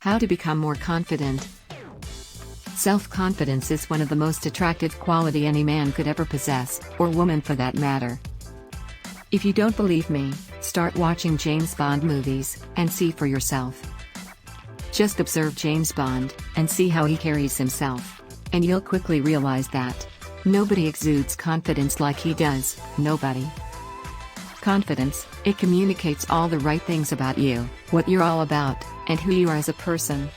How to become more confident. Self-confidence is one of the most attractive quality any man could ever possess, or woman for that matter. If you don't believe me, start watching James Bond movies, and see for yourself. Just observe James Bond, and see how he carries himself. And you'll quickly realize that nobody exudes confidence like he does, nobody. Confidence, it communicates all the right things about you, what you're all about, and who you are as a person.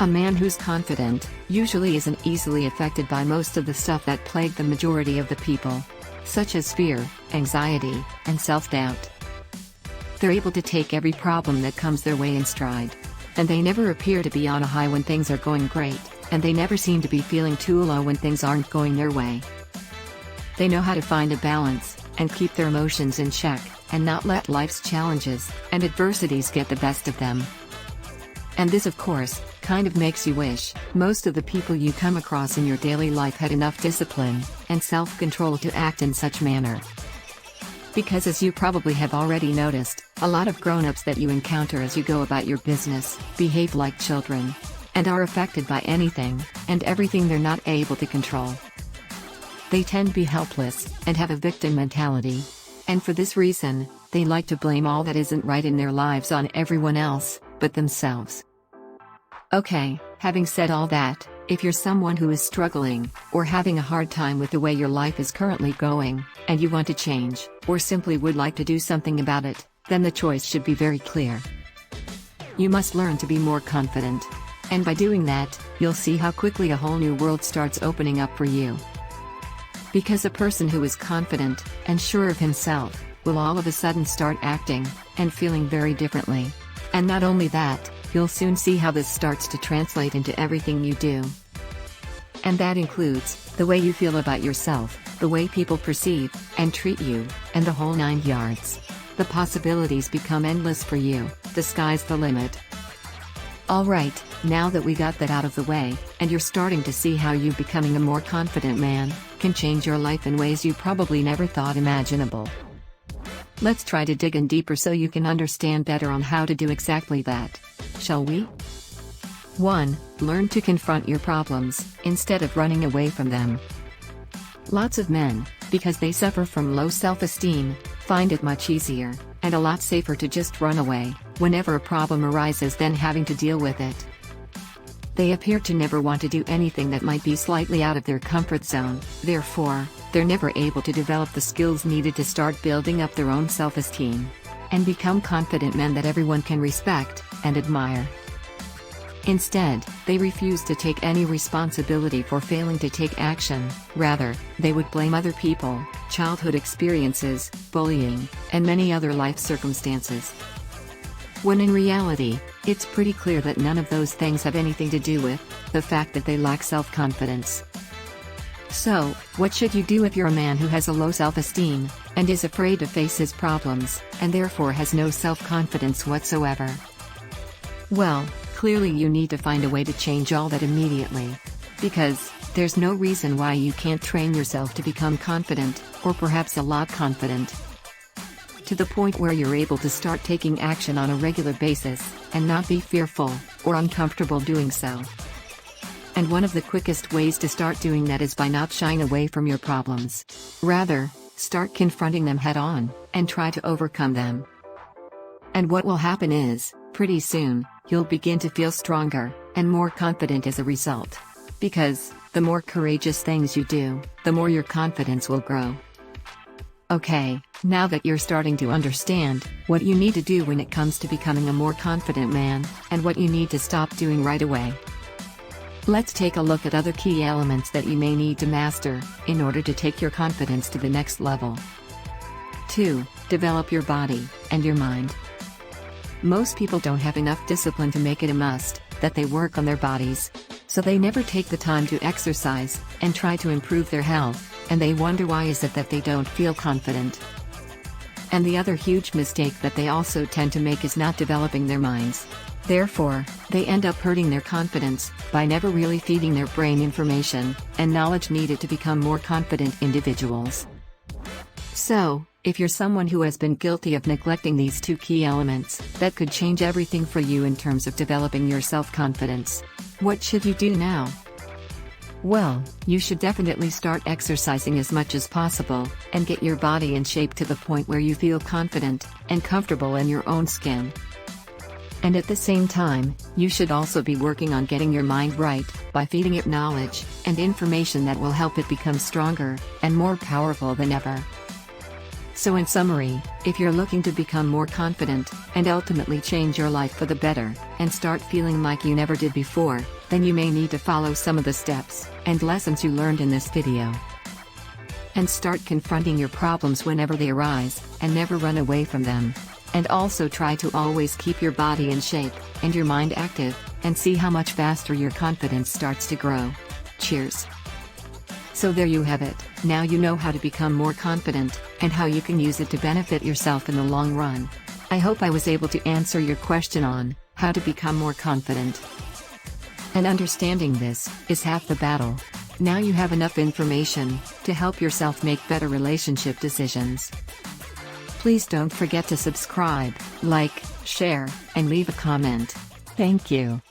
A man who's confident, usually isn't easily affected by most of the stuff that plague the majority of the people, such as fear, anxiety, and self-doubt. They're able to take every problem that comes their way in stride. And they never appear to be on a high when things are going great, and they never seem to be feeling too low when things aren't going their way. They know how to find a balance, and keep their emotions in check, and not let life's challenges and adversities get the best of them. And this, of course, kind of makes you wish most of the people you come across in your daily life had enough discipline and self-control to act in such manner. Because as you probably have already noticed, a lot of grown-ups that you encounter as you go about your business behave like children, and are affected by anything and everything they're not able to control. They tend to be helpless and have a victim mentality. And for this reason, they like to blame all that isn't right in their lives on everyone else but themselves. Okay, having said all that, if you're someone who is struggling, or having a hard time with the way your life is currently going, and you want to change, or simply would like to do something about it, then the choice should be very clear. You must learn to be more confident. And by doing that, you'll see how quickly a whole new world starts opening up for you. Because a person who is confident, and sure of himself, will all of a sudden start acting, and feeling very differently. And not only that, you'll soon see how this starts to translate into everything you do. And that includes the way you feel about yourself, the way people perceive and treat you, and the whole 9 yards. The possibilities become endless for you. The sky's the limit. Alright, now that we got that out of the way, and you're starting to see how you becoming a more confident man can change your life in ways you probably never thought imaginable. Let's try to dig in deeper so you can understand better on how to do exactly that. Shall we? 1. Learn to confront your problems, instead of running away from them. Lots of men, because they suffer from low self-esteem, find it much easier, and a lot safer to just run away, whenever a problem arises than having to deal with it. They appear to never want to do anything that might be slightly out of their comfort zone, therefore, they're never able to develop the skills needed to start building up their own self-esteem, and become confident men that everyone can respect and admire. Instead, they refuse to take any responsibility for failing to take action. Rather, they would blame other people, childhood experiences, bullying, and many other life circumstances. When in reality, it's pretty clear that none of those things have anything to do with the fact that they lack self-confidence. So, what should you do if you're a man who has a low self-esteem, and is afraid to face his problems, and therefore has no self-confidence whatsoever? Well, clearly you need to find a way to change all that immediately. Because there's no reason why you can't train yourself to become confident, or perhaps a lot confident. To the point where you're able to start taking action on a regular basis, and not be fearful or uncomfortable doing so. And one of the quickest ways to start doing that is by not shying away from your problems. Rather, start confronting them head on, and try to overcome them. And what will happen is, pretty soon, you'll begin to feel stronger and more confident as a result. Because the more courageous things you do, the more your confidence will grow. Okay, now that you're starting to understand what you need to do when it comes to becoming a more confident man, and what you need to stop doing right away, let's take a look at other key elements that you may need to master in order to take your confidence to the next level. 2. Develop your body and your mind. Most people don't have enough discipline to make it a must that they work on their bodies, so they never take the time to exercise and try to improve their health, and they wonder why is it that they don't feel confident. And the other huge mistake that they also tend to make is not developing their minds. Therefore, they end up hurting their confidence by never really feeding their brain information and knowledge needed to become more confident individuals. So, If you're someone who has been guilty of neglecting these two key elements, that could change everything for you in terms of developing your self-confidence. What should you do now? Well, you should definitely start exercising as much as possible, and get your body in shape to the point where you feel confident and comfortable in your own skin. And at the same time, you should also be working on getting your mind right, by feeding it knowledge and information that will help it become stronger and more powerful than ever. So in summary, if you're looking to become more confident, and ultimately change your life for the better, and start feeling like you never did before, then you may need to follow some of the steps and lessons you learned in this video. And start confronting your problems whenever they arise, and never run away from them. And also try to always keep your body in shape, and your mind active, and see how much faster your confidence starts to grow. Cheers! So there you have it, now you know how to become more confident, and how you can use it to benefit yourself in the long run. I hope I was able to answer your question on how to become more confident. And understanding this is half the battle. Now you have enough information to help yourself make better relationship decisions. Please don't forget to subscribe, like, share, and leave a comment. Thank you.